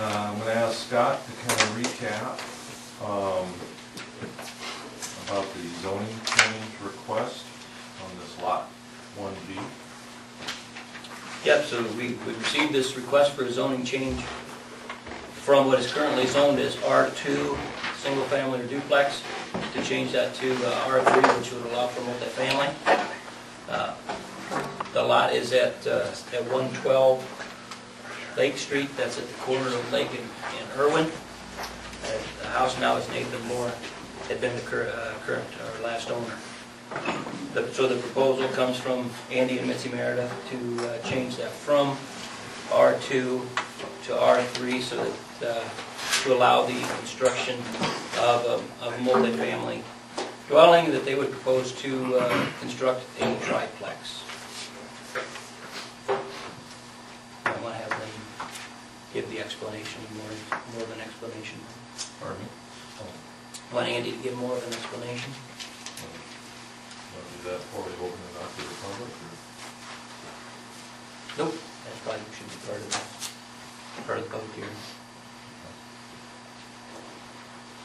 I'm going to ask Scott to kind of recap about the zoning change request on this lot 1B. Yep, so we received this request for a zoning change from what is currently zoned as R2, single family or duplex, to change that to R3, which would allow for multifamily. The lot is at 112 Lake Street. That's at the corner of Lake and Irwin. The house now is Nathan Moore, had been the current or last owner. So the proposal comes from Andy and Mitzi Meredith to change that from R2 to R3, so that to allow the construction of a multifamily dwelling that they would propose to construct a triplex. I want to have them give the explanation, more of an explanation. Pardon me? I want Andy to give more of an explanation. Want to do that before we open it up to the public? Or? Nope, that probably should be part of the public hearing.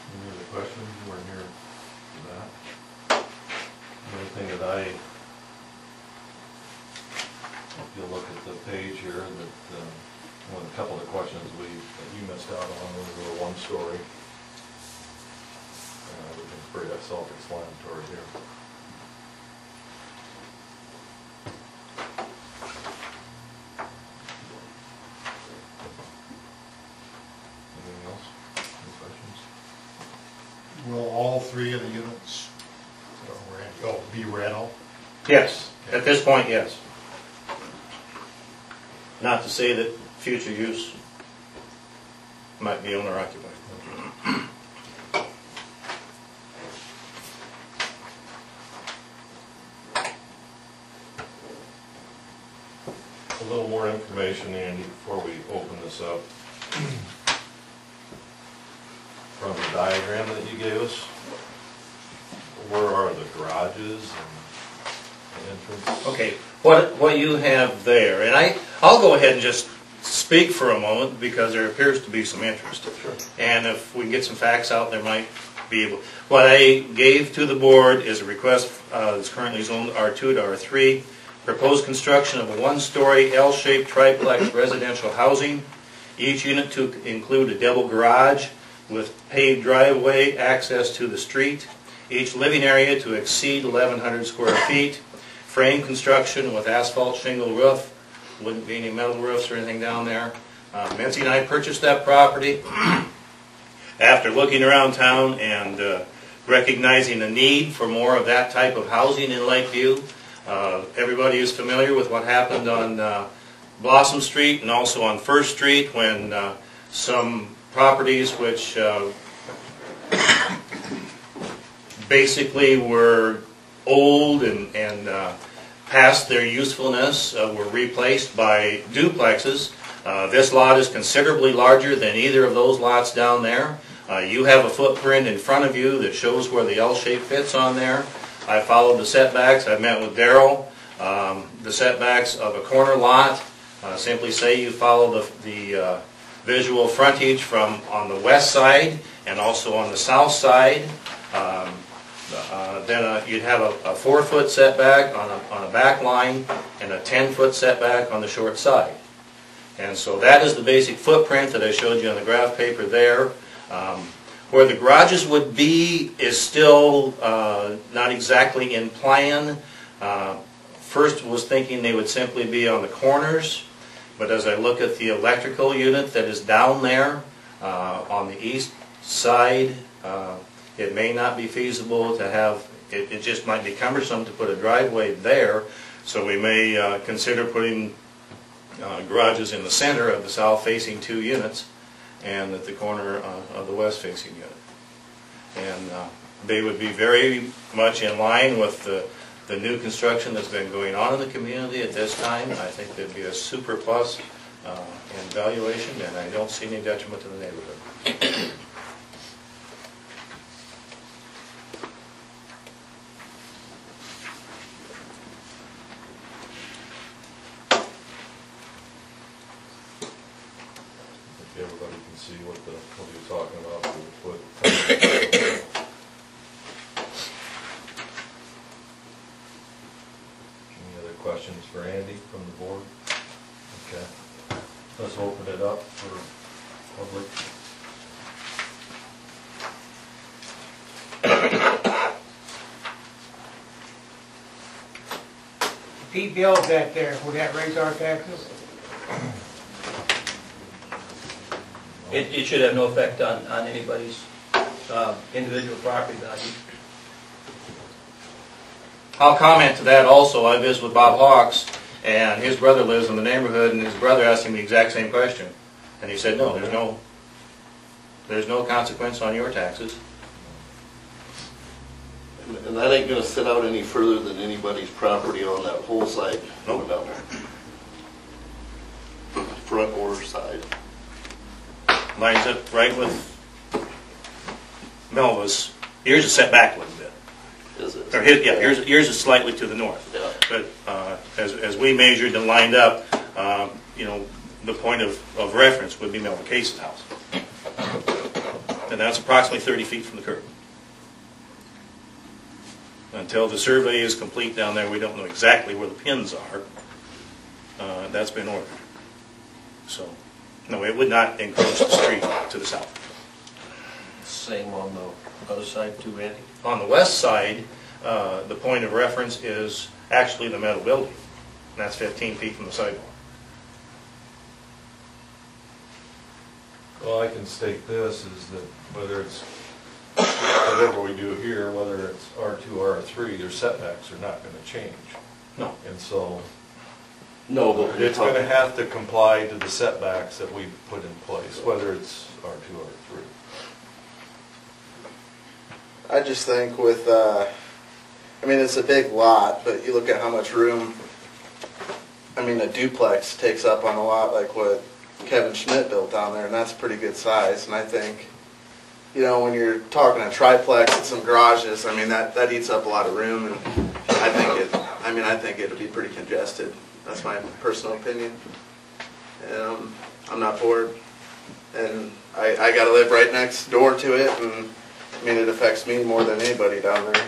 Any other questions? We're here for that. The only thing that if you look at the page here, that a couple of the questions that you missed out on was the one story. It's pretty self-explanatory here. Anything else? Any questions? Will all three of the units be rental? Yes, at this point, yes. Not to say that future use might be owner occupied. A little more information, Andy, before we open this up. From the diagram that you gave us, where are the garages and the entrance? Okay, what you have there, and I'll go ahead and just speak for a moment because there appears to be some interest. Sure. And if we can get some facts out, there might be able. What I gave to the board is a request that's currently zoned R2 to R3. Proposed construction of a one-story L-shaped triplex residential housing. Each unit to include a double garage with paved driveway access to the street. Each living area to exceed 1,100 square feet. Frame construction with asphalt shingle roof. Wouldn't be any metal roofs or anything down there. Mitzi and I purchased that property after looking around town and recognizing the need for more of that type of housing in Lakeview. Everybody is familiar with what happened on Blossom Street and also on First Street when some properties which basically were old and past their usefulness were replaced by duplexes. This lot is considerably larger than either of those lots down there. You have a footprint in front of you that shows where the L shape fits on there. I followed the setbacks. I met with Daryl. The setbacks of a corner lot simply say you follow the visual frontage from on the west side and also on the south side. Then you'd have a 4-foot setback on a back line and a 10-foot setback on the short side. And so that is the basic footprint that I showed you on the graph paper there. Where the garages would be is still not exactly in plan. First was thinking they would simply be on the corners, but as I look at the electrical unit that is down there on the east side, it may not be feasible to have, it just might be cumbersome to put a driveway there, so we may consider putting garages in the center of the south-facing 2 units and at the corner of the west-facing unit. And they would be very much in line with the new construction that's been going on in the community at this time. I think there'd be a super plus in valuation, and I don't see any detriment to the neighborhood. Everybody can see what you're talking about for the foot. Any other questions for Andy from the board? Okay. Let's open it up for public. Pete Bill's that there, would that raise our taxes? It should have no effect on anybody's individual property value. I'll comment to that also. I visited with Bob Hawks, and his brother lives in the neighborhood, and his brother asked him the exact same question. And he said, no, there's no consequence on your taxes. And that ain't gonna sit out any further than anybody's property on that whole side going down there. Front or side. Lines up right with Melva's. Yours is set back a little bit. Is it? Or yours is slightly to the north. Yeah. But as we measured and lined up, the point of reference would be Melva Case's house. And that's approximately 30 feet from the curb. Until the survey is complete down there, we don't know exactly where the pins are. That's been ordered. So, no, it would not encroach the street to the south. Same on the other side too, Andy? On the west side, the point of reference is actually the metal building. And that's 15 feet from the sidewalk. Well, I can state this, is that whether it's, whatever we do here, whether it's R2 or R3, their setbacks are not going to change. No. And so No, but it's going to have to comply to the setbacks that we've put in place, whether it's R2 or R3. I just think with, I mean, it's a big lot, but you look at how much room, I mean, a duplex takes up on a lot like what Kevin Schmidt built down there, and that's a pretty good size. And I think, when you're talking a triplex and some garages, I mean, that eats up a lot of room, and I think it'll be pretty congested. That's my personal opinion. I'm not bored, and I got to live right next door to it, and I mean, it affects me more than anybody down there.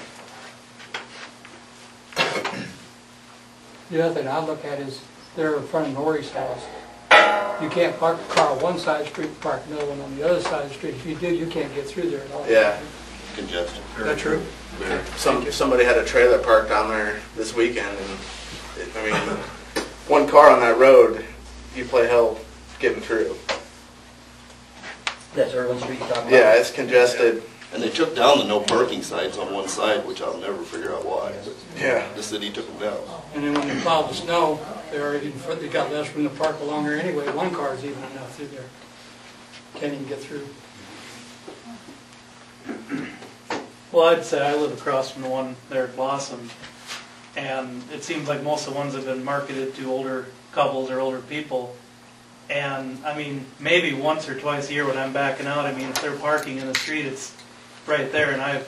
The other thing I look at is there in front of Norrie's house. You can't park a car on one side of the street, park another one on the other side of the street. If you do, you can't get through there at all. Yeah. congestion. Is that true? Somebody had a trailer parked down there this weekend, and I mean, one car on that road, you play hell getting through. That's Irwin Street you're talking about? Yeah, it's congested. And they took down the no parking signs on one side, which I'll never figure out why. Yeah. The city took them down. And then when they plow the snow, they got less room to park along there anyway. One car is even enough through there. Can't even get through. Well, I'd say I live across from the one there at Blossom, and it seems like most of the ones have been marketed to older couples or older people. And, I mean, maybe once or twice a year when I'm backing out, I mean, if they're parking in the street, it's right there, and I've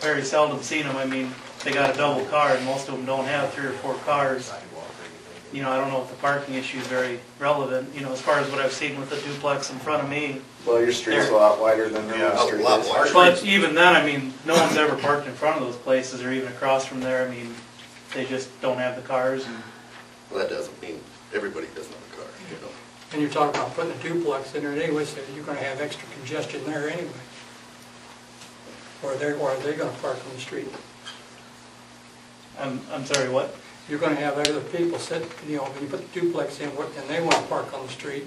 very seldom seen them. I mean, they got a double car, and most of them don't have 3 or 4 cars. You know, I don't know if the parking issue is very relevant, you know, as far as what I've seen with the duplex in front of me. Well, your street's a lot wider than the street a lot is. wider. But even then, I mean, no one's ever parked in front of those places or even across from there. I mean, they just don't have the cars. And Well, that doesn't mean everybody doesn't have a car, you know. And you're talking about putting a duplex in there anyway, so you're going to have extra congestion there anyway. Or are they going to park on the street? I'm sorry, what? You're going to have other people sit, you know, when you put the duplex in and they want to park on the street,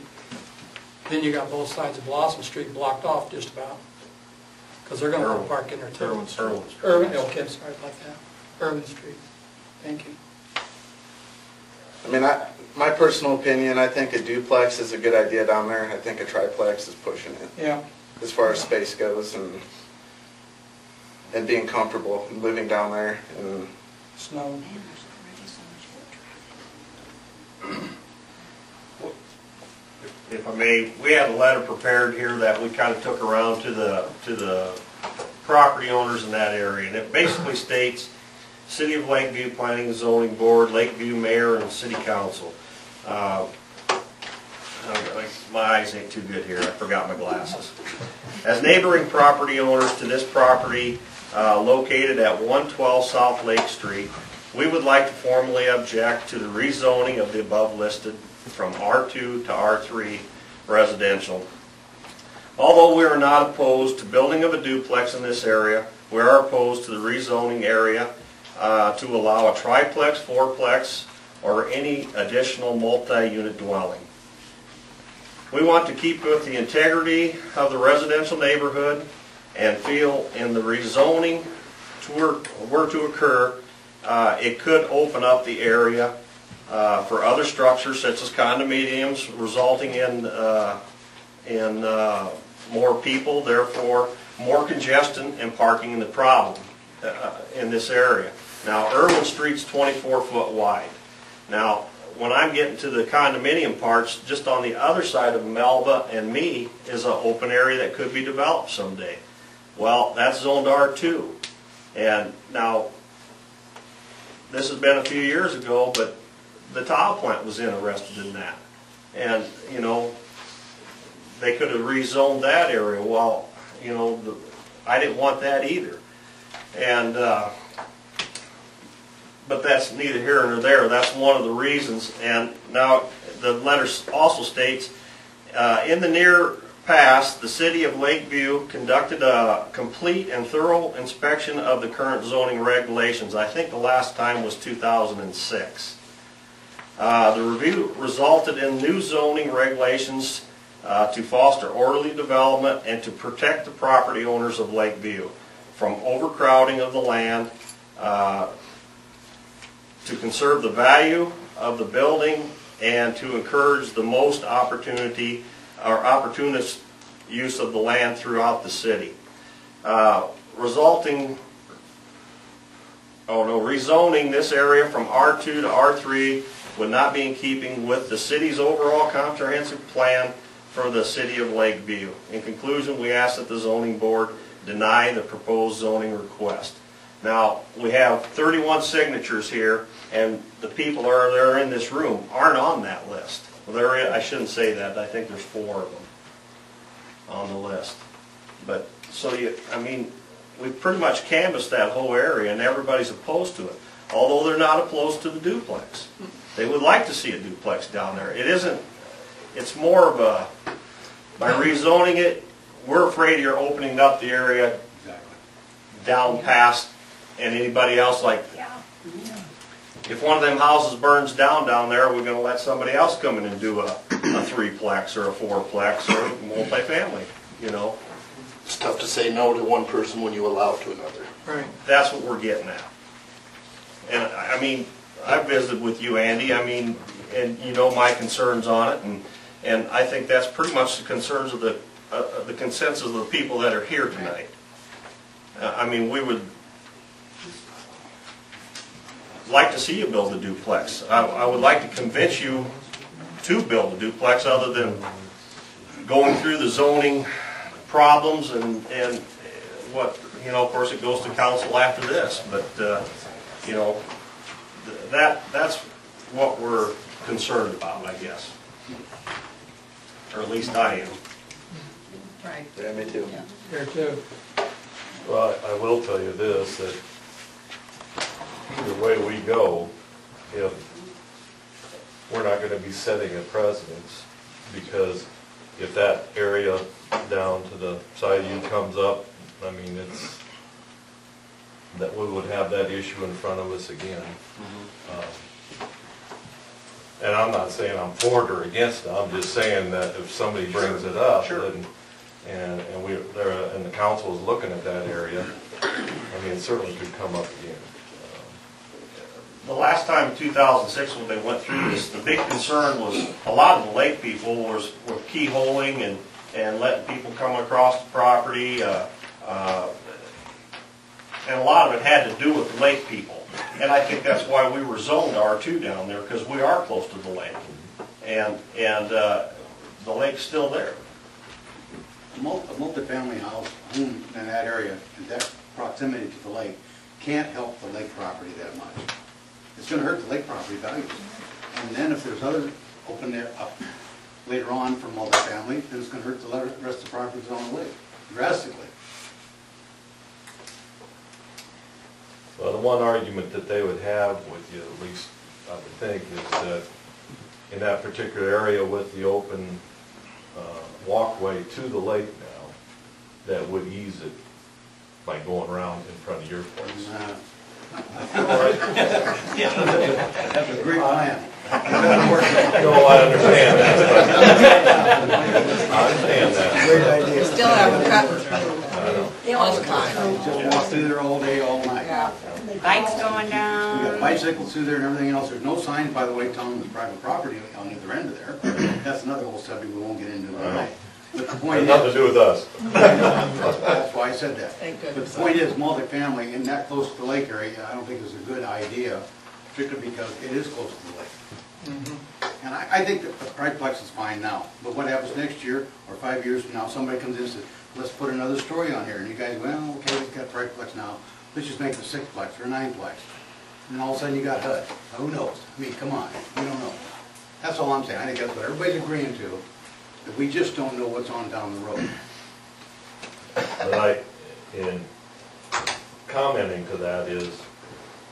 then you got both sides of Blossom Street blocked off just about. Because they're going to park in there too. Irwin, okay, sorry about that. Irwin Street. Thank you. I mean, my personal opinion, I think a duplex is a good idea down there. I think a triplex is pushing it. Yeah. As far as space goes and being comfortable living down there. And Snow. If I may, we had a letter prepared here that we kind of took around to the property owners in that area, and it basically states, City of Lakeview Planning and Zoning Board, Lakeview Mayor, and City Council. My eyes ain't too good here, I forgot my glasses. As neighboring property owners to this property located at 112 South Lake Street, we would like to formally object to the rezoning of the above listed from R2 to R3 residential. Although we are not opposed to building of a duplex in this area, we are opposed to the rezoning area to allow a triplex, fourplex, or any additional multi-unit dwelling. We want to keep with the integrity of the residential neighborhood and feel in the rezoning were to occur, it could open up the area for other structures such as condominiums, resulting in more people, therefore more congestion and parking in the problem in this area. Now, Irwin Street's 24 foot wide. Now, when I'm getting to the condominium parts, just on the other side of Melba and me is an open area that could be developed someday. Well, that's zoned R2. And now, this has been a few years ago, but the tile plant was interested in that. And, you know, they could have rezoned that area. Well, you know, I didn't want that either. And, but that's neither here nor there. That's one of the reasons. And now the letter also states, in the near past, the city of Lakeview conducted a complete and thorough inspection of the current zoning regulations. I think the last time was 2006. The review resulted in new zoning regulations to foster orderly development and to protect the property owners of Lakeview from overcrowding of the land, to conserve the value of the building, and to encourage the most opportunist use of the land throughout the city. Rezoning this area from R2 to R3 would not be in keeping with the city's overall comprehensive plan for the city of Lakeview. In conclusion, we ask that the zoning board deny the proposed zoning request. Now, we have 31 signatures here, and the people that are in this room aren't on that list. Well, I shouldn't say that. I think there's 4 of them on the list. But, so I mean, we've pretty much canvassed that whole area, and everybody's opposed to it. Although they're not opposed to the duplex. They would like to see a duplex down there. It isn't, it's more of a, by rezoning it, we're afraid you're opening up the area down past, and anybody else, like, if one of them houses burns down there, we're going to let somebody else come in and do a 3-plex or a 4-plex or a multifamily, you know. It's tough to say no to one person when you allow it to another. Right. That's what we're getting at. And I mean, I visited with you, Andy, I mean, and you know my concerns on it, and I think that's pretty much the concerns of the consensus of the people that are here tonight. I mean, we would like to see you build a duplex. I would like to convince you to build a duplex, other than going through the zoning problems and what, you know, of course it goes to council after this, but you know, that's what we're concerned about, I guess. Or at least I am. Right. Yeah, me too. Yeah. Here too. Well, I will tell you this, that either way we go, if we're not going to be setting a precedence, because if that area down to the side of you comes up, I mean, it's, that we would have that issue in front of us again. And I'm not saying I'm for it or against it, I'm just saying that if somebody brings it up, then, and the council is looking at that area, I mean, it certainly could come up again. The last time in 2006 when they went through this, the big concern was a lot of the lake people were keyholing and letting people come across the property, and a lot of it had to do with the lake people. And I think that's why we were zoned R2 down there, because we are close to the lake, and the lake's still there. A multifamily house in that area, in that proximity to the lake, can't help the lake property that much. It's going to hurt the lake property values. And then if there's other open later on for multifamily, then it's gonna hurt the rest of the properties on the lake drastically. Well, the one argument that they would have with you, at least I would think, is that in that particular area with the open walkway to the lake now, that would ease it by going around in front of your place. That's a great plan. No, I understand that. I understand that. Great idea. Still haven't cut I know. all the time. Just walk through there all day, all night. Yeah. Bikes going We got down. bicycles through there and everything else. There's no sign, by the way, telling them it's private property on the other end of there. That's another whole subject we won't get into tonight. But the point Has nothing to is, do with us. that's why I said that. Thank But goodness. the point is, multifamily in that close to the lake area, I don't think is a good idea, particularly because it is close to the lake. And I think that the triplex is fine now, but what happens next year or 5 years from now, somebody comes in and says, let's put another story on here, and you guys, well, okay, we've got triplex now, let's just make it a sixplex or a nineplex. And then all of a sudden you got HUD. Who knows? I mean, come on, we don't know. That's all I'm saying. I think that's what everybody's agreeing to, that we just don't know what's on down the road. But in commenting to that is,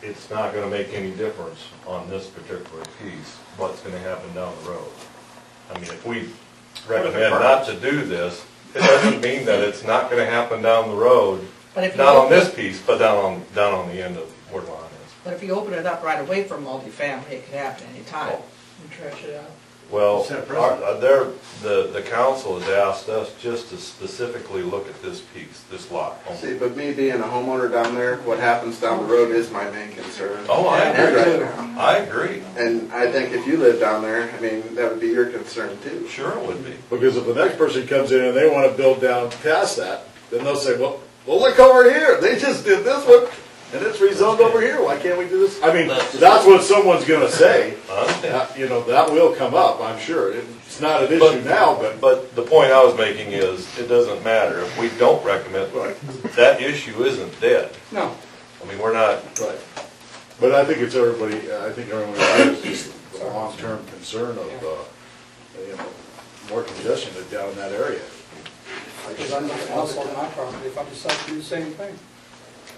it's not gonna make any difference on this particular piece, what's gonna happen down the road. I mean, if we recommend not to do this, it doesn't mean that it's not gonna happen down the road, But if you not on open- this piece, but down on the end of where the line is. But if you open it up right away for multifamily, it could happen anytime. And trash it out. Well, Set a precedent. the council has asked us just to specifically look at this piece, this lot. See, but me being a homeowner down there, what happens down the road is my main concern. Oh, I And agree. right now. I agree. And I think if you live down there, I mean, that would be your concern too. Sure it would be. Because if the next person comes in and they want to build down past that, then they'll say, well, look over here, they just did this one, and it's rezoned over here, why can't we do this? I mean, that's what someone's gonna say. I understand. You know, that will come up, I'm sure. It's not an issue now, but But the point I was making is, it doesn't matter. If we don't recommend, that issue isn't dead. No. I mean, we're not, right. But I think it's everybody, I think everyone agrees, just the long-term concern of, you know, more congestion down in that area. Because I'm not house on my property, if I decide to do the same thing.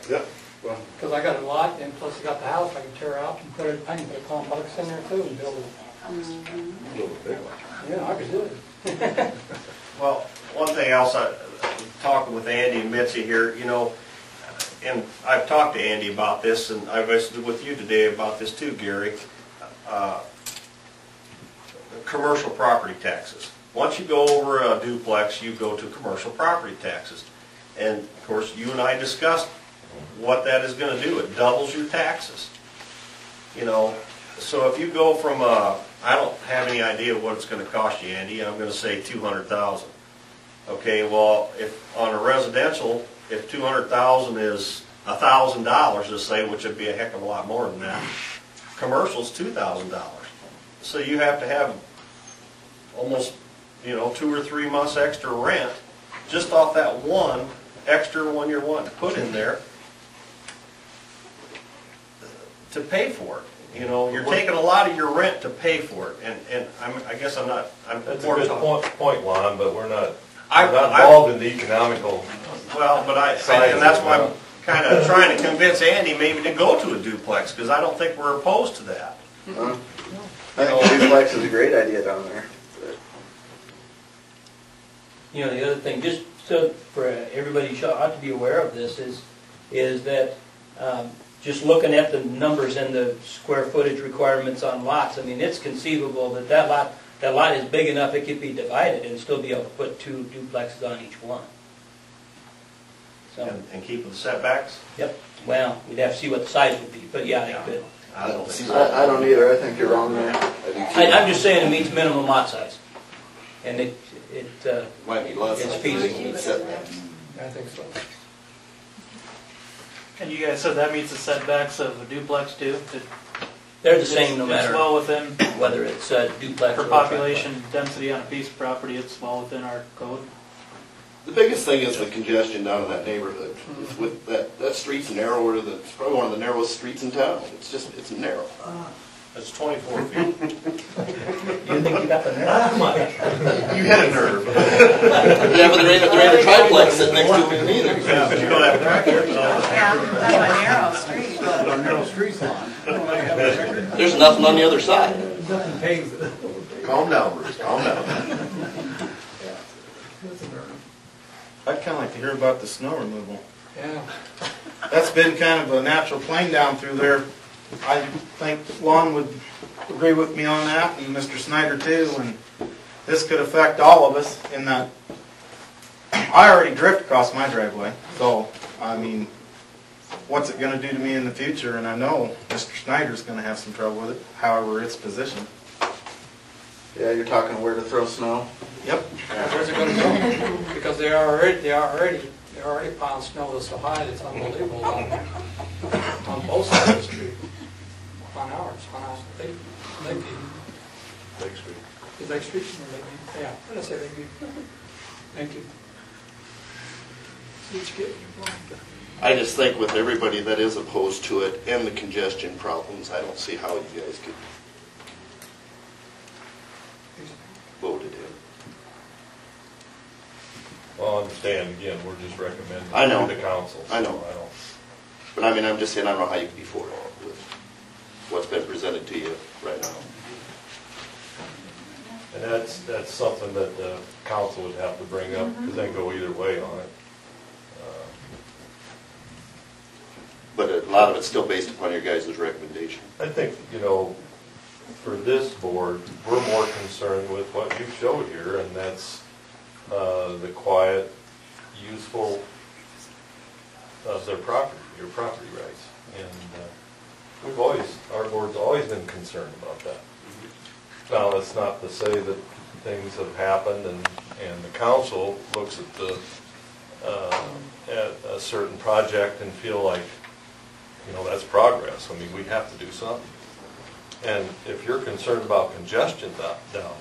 Yeah, well, Because I got a lot, and plus I got the house, I can tear out and put it, I can put a complex in there too and build it. a little big one. Yeah, I could do it. Well, one thing else, talking with Andy and Mitzi here, you know, and I've talked to Andy about this, and I visited with you today about this too, Gary. Commercial property taxes. Once you go over a duplex, you go to commercial property taxes. And of course, you and I discussed what that is going to do. It doubles your taxes. You know, so if you go from I don't have any idea what it's going to cost you, Andy. I'm going to say $200,000. Okay, well, if on a residential, if $200,000 is $1,000, let's say, which would be a heck of a lot more than that. Commercial's $2,000. So you have to have almost, you know, 2 or 3 months extra rent just off that one extra one you're wanting to put in there to pay for it. You know, you're taking a lot of your rent to pay for it, and I guess I'm that's a more good talking. point, Lon, but we're not I- involved in the economical. Well, but and that's why I'm kind of trying to convince Andy maybe to go to a duplex, because I don't think we're opposed to that. I think duplex is a great idea down there. You know, the other thing, just so for everybody ought to be aware of this, is that just looking at the numbers and the square footage requirements on lots, I mean, it's conceivable that that lot is big enough it could be divided and still be able to put 2 duplexes on each one. So, And keep the setbacks? yep, well, we'd have to see what the size would be, but yeah, they could. I don't think so. I don't either, I think you're wrong there. I'm just saying it meets minimum lot size. And it Might be less. it's feasible. I think so. And you guys said that meets the setbacks of a duplex too? They're the same no It's matter well within, whether it's duplex or for population density on a piece of property, it's well within our code. The biggest thing is the congestion down in that neighborhood. With that street's narrower than, it's probably one of the narrowest streets in town. It's narrow. It's 24 feet. You think you got the nerve? You hit a nerve. Yeah, but there ain't a triplex sitting next to it either. Yeah, but you don't have tractors. Yeah, that's a narrow street. On narrow streets on. There's nothing on the other side. Calm down, Bruce, calm down. I'd kinda like to hear about the snow removal. Yeah. That's been kind of a natural plain down through there. I think Lon would agree with me on that, and Mr. Snyder too, and this could affect all of us in that I already drift across my driveway, so, I mean, what's it gonna do to me in the future? And I know Mr. Snyder's gonna have some trouble with it, however it's positioned. Yeah, you're talking where to throw snow. Yep. Where's it gonna go? Because they're already piling snow that's so high, it's unbelievable down there. On both sides of the street. On ours, Lakeview. Lake Street. Is Lake Street or Lakeview? Yeah, what did I say, Lakeview? Thank you. See what you get when you're blind. I just think with everybody that is opposed to it and the congestion problems, I don't see how you guys could vote it in. Well, understand, again, we're just recommending I know. to the council. so I know. But I mean, I'm just saying, I don't know how you can be for it with what's been presented to you right now. And that's something that the council would have to bring up, because they can go either way on it. But a lot of it's still based upon your guys' recommendation. I think, for this board, we're more concerned with what you showed here, and that's the quiet, useful of their property, your property rights. And our board's always been concerned about that. Now, that's not to say that things have happened and the council looks at a certain project and feel like, that's progress. I mean, we have to do something. And if you're concerned about congestion down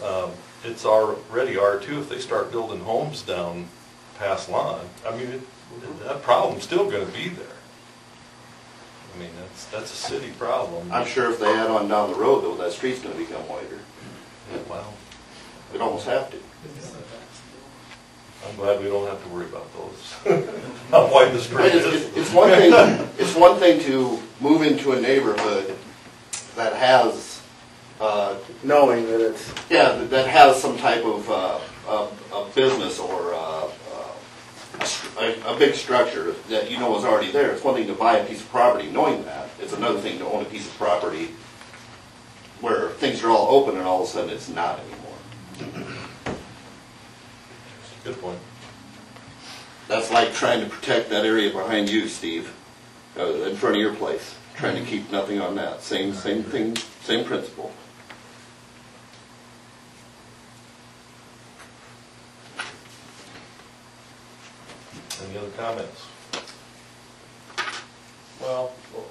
there, it's already R2 if they start building homes down past Lon. I mean, that problem's still going to be there. I mean, that's a city problem. I'm sure if they add on down the road, though, that street's going to become wider. Well, We'd almost have to. I'm glad we don't have to worry about those. How wide the street is. It's one thing. It's one thing to move into a neighborhood that has, Knowing that it's, that has some type of business or a big structure that is already there. It's one thing to buy a piece of property knowing that. It's another thing to own a piece of property where things are all open and all of a sudden it's not anymore. Good point. That's like trying to protect that area behind you, Steve, in front of your place. Trying to keep nothing on that. Same thing, same principle. Any other comments? Well,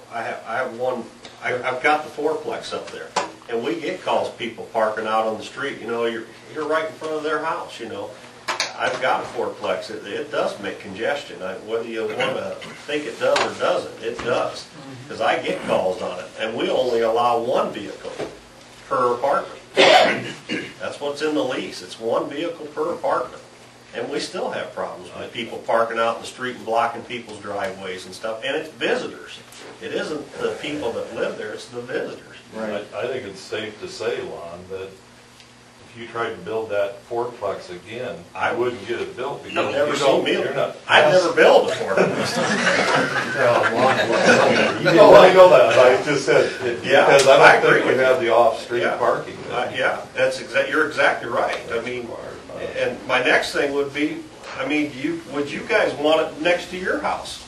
I have one, I've got the fourplex up there, and we get calls, people parking out on the street, you're right in front of their house, I've got a fourplex, it does make congestion, whether you want to think it does or doesn't, it does, because I get calls on it, and we only allow one vehicle per apartment. That's what's in the lease, it's one vehicle per apartment. And we still have problems with people parking out in the street and blocking people's driveways and stuff, and it's visitors. It isn't the people that live there, it's the visitors. Right. I think it's safe to say, Lon, that if you tried to build that fourplex again, I wouldn't get it built because I've never built a fourplex. I know that, I just said, because I don't think we have the off-street parking. You're exactly right. I mean, and my next thing would be, would you guys want it next to your house?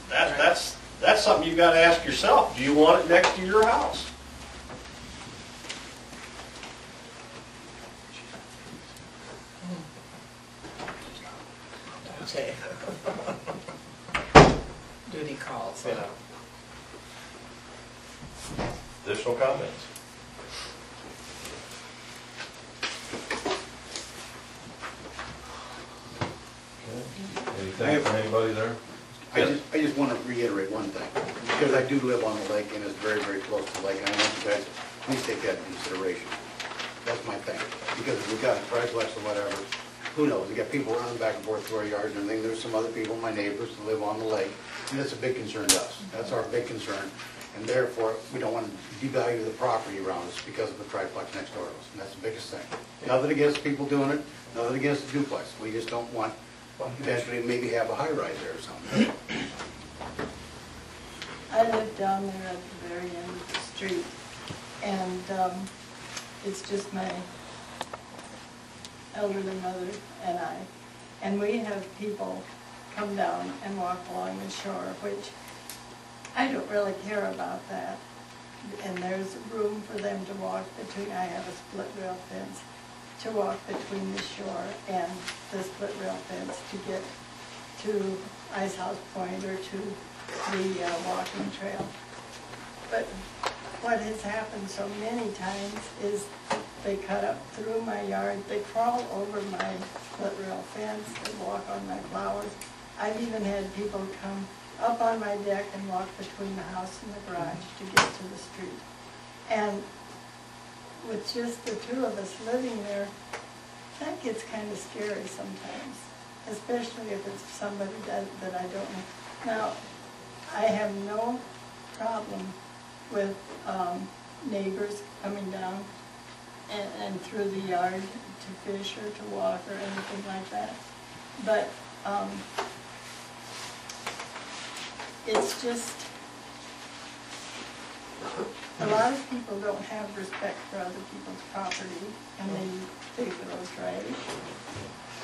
That's something you got to ask yourself. Do you want it next to your house? Okay. Duty calls. Additional comments? Anything from anybody there? I just want to reiterate one thing. Because I do live on the lake and it's very, very close to the lake. And I want you guys to please take that into consideration. That's my thing. Because if we got a triplex or whatever, who knows? We got people running back and forth through our yards and everything. There's some other people, my neighbors, that live on the lake. And that's a big concern to us. That's our big concern. And therefore, we don't want to devalue the property around us because of the triplex next door to us. And that's the biggest thing. Nothing against people doing it, nothing against the duplex. We just don't want eventually maybe have a high rise there or something. I live down there at the very end of the street, and it's just my elderly mother and I. And we have people come down and walk along the shore, which I don't really care about that. And there's room for them to walk between, I have a split rail fence, to walk between the shore and the split rail fence to get to Ice House Point or to the walking trail. But what has happened so many times is they cut up through my yard, they crawl over my split rail fence, they walk on my flowers. I've even had people come up on my deck and walk between the house and the garage to get to the street. And with just the two of us living there, that gets kind of scary sometimes, especially if it's somebody that I don't know. Now, I have no problem with neighbors coming down and through the yard to fish or to walk or anything like that. But it's just, a lot of people don't have respect for other people's property, and they throw trash,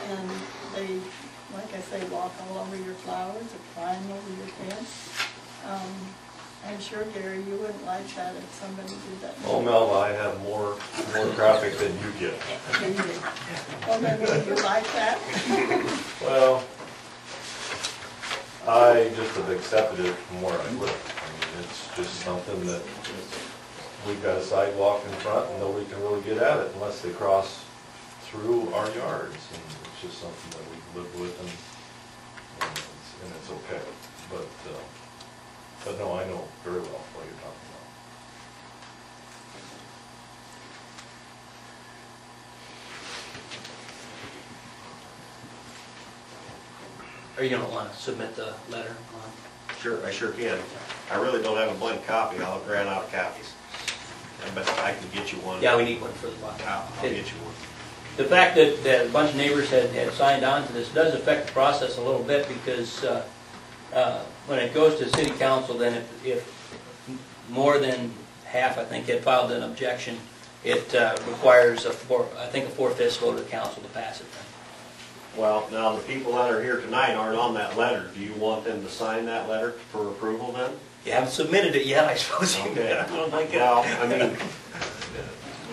and they, like I say, walk all over your flowers or climb over your fence. I'm sure, Gary, you wouldn't like that if somebody did that. Oh, Melva, I have more traffic than you get. Well, then would you like that? Well, I just have accepted it from where I live. I mean, it's just something that we've got a sidewalk in front and nobody can really get at it unless they cross through our yards. And it's just something that we live with and it's okay. But no, I know very well what you're talking about. Are you gonna wanna submit the letter? Sure, I sure can. I really don't have a blank copy, I'll grant out copies. But I can get you one. Yeah, we need one for the block. I'll get you one. The fact that a bunch of neighbors had signed on to this does affect the process a little bit, because when it goes to city council, then if more than half, I think, had filed an objection, it requires I think a 4/5 vote of the council to pass it then. Well, now the people that are here tonight aren't on that letter. Do you want them to sign that letter for approval then? You haven't submitted it yet, I suppose. Okay. Well, I mean,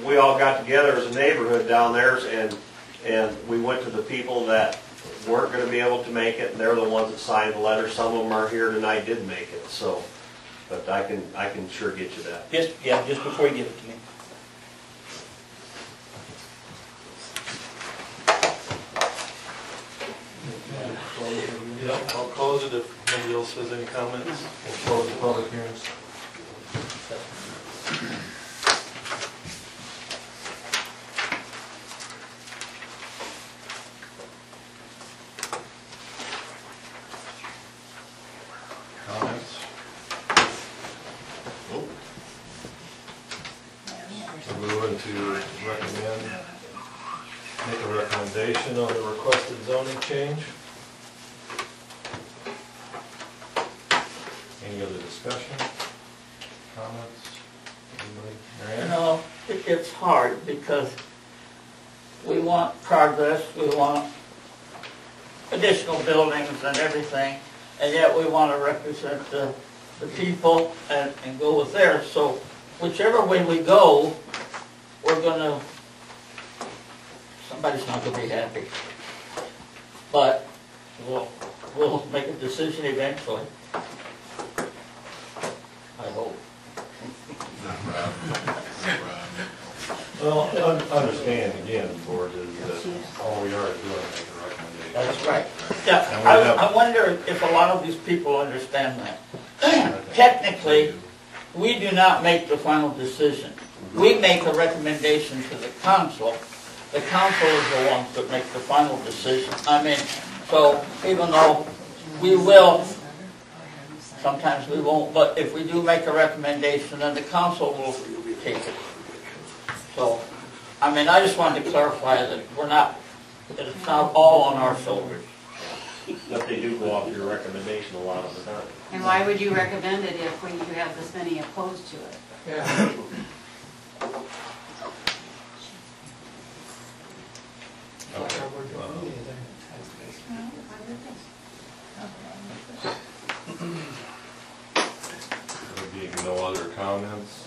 we all got together as a neighborhood down there, and we went to the people that weren't going to be able to make it, and they're the ones that signed the letter. Some of them are here tonight, did make it. So, but I can sure get you that. Just before you give it to me. Yeah, I'll close it if nobody else has any comments. We'll close the public hearings. Comments? We're moving to make a recommendation on the requested zoning change. Any other discussion, comments? Anybody? Mary Ann? You know, it's hard because we want progress, we want additional buildings and everything, and yet we want to represent the people and go with theirs. So whichever way we go, we're gonna, somebody's not gonna be happy. But we'll make a decision eventually. I hope. Well, understand again, Board, is that all we are doing is making a recommendation. That's right. Yeah, I wonder if a lot of these people understand that. technically, we do not make the final decision. We make a recommendation to the council. The council is the ones that make the final decision. I mean, so even though we will, sometimes we won't, but if we do make a recommendation, then the council will take it. So, I mean, I just wanted to clarify that that it's not all on our shoulders. But they do go off your recommendation a lot of the time. And why would you recommend it if you have this many opposed to it? Yeah. There being no other comments,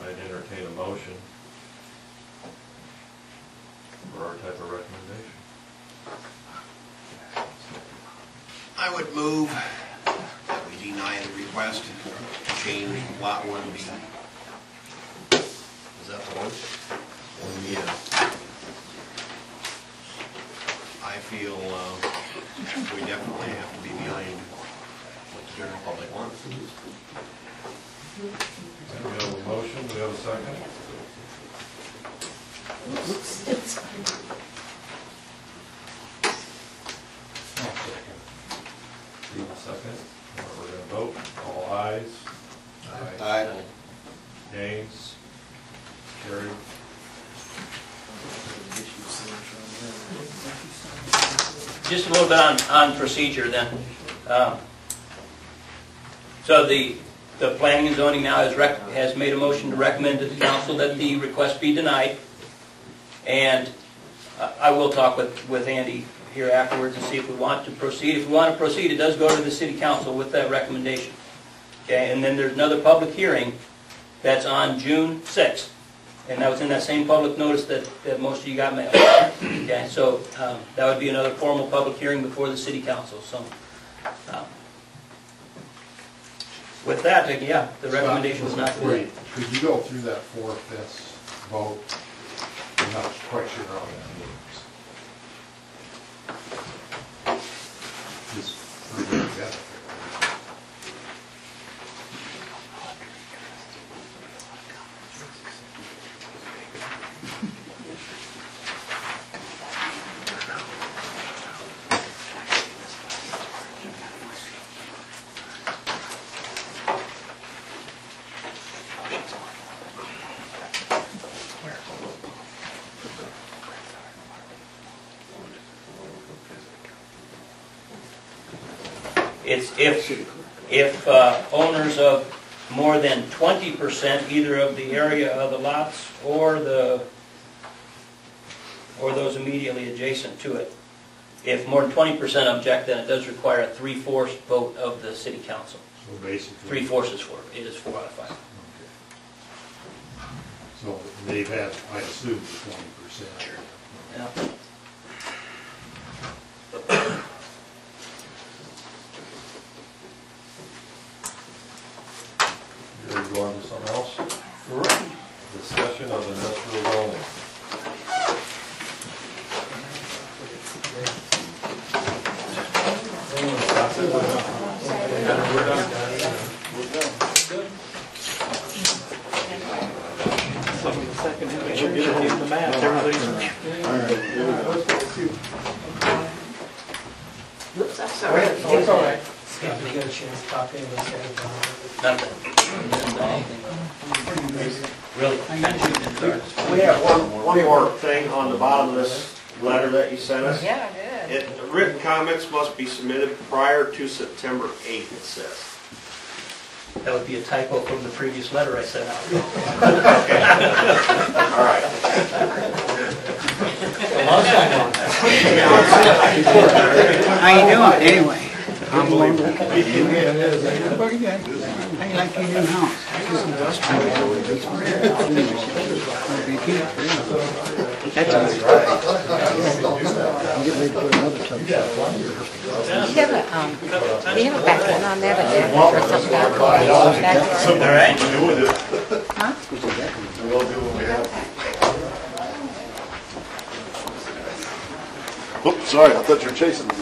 I'd entertain a motion for our type of recommendation. I would move that we deny the request to change Lot 1B. Is that the one? Yeah. I feel we definitely have to be behind what the general public wants. We have a motion, do we have a second? Second. We're going to vote. All ayes. Aye. Nays. Carried. Just a little bit on procedure then. So the planning and zoning now has made a motion to recommend to the council that the request be denied. And I will talk with Andy here afterwards and see if we want to proceed. If we want to proceed, it does go to the city council with that recommendation. Okay, and then there's another public hearing that's on June 6th. And that was in that same public notice that most of you got mailed. Okay, so that would be another formal public hearing before the city council. So with that, yeah, the recommendation was not good. Could you go through that 4/5 vote? I'm not quite sure how that means. Just for their benefit. It's if owners of more than 20% either of the area of the lots or those immediately adjacent to it. If more than 20% object, then it does require a 3/4 vote of the city council. So basically, 3/4 is 4. It is 4 out of 5. okay. So they've had, I assume, 20%. Sure. Yeah. You're going to something else? Discussion of industrial zoning. Oops, I'm sorry. It's all right. Scott, did you get a chance to talk to him? Nothing. Really? We have one more thing on the bottom of this letter that you sent us. Yeah, I did. Written comments must be submitted prior to September 8th, it says. That would be a typo from the previous letter I sent out. Okay. All right. How you doing, anyway? I'm Logan. Pretty good. How you like your new house? That's all right. I'm getting ready to put another tub. Do you have a background on that or something? All right. Huh? We'll do what we have. Oops, sorry, I thought you were chasing me.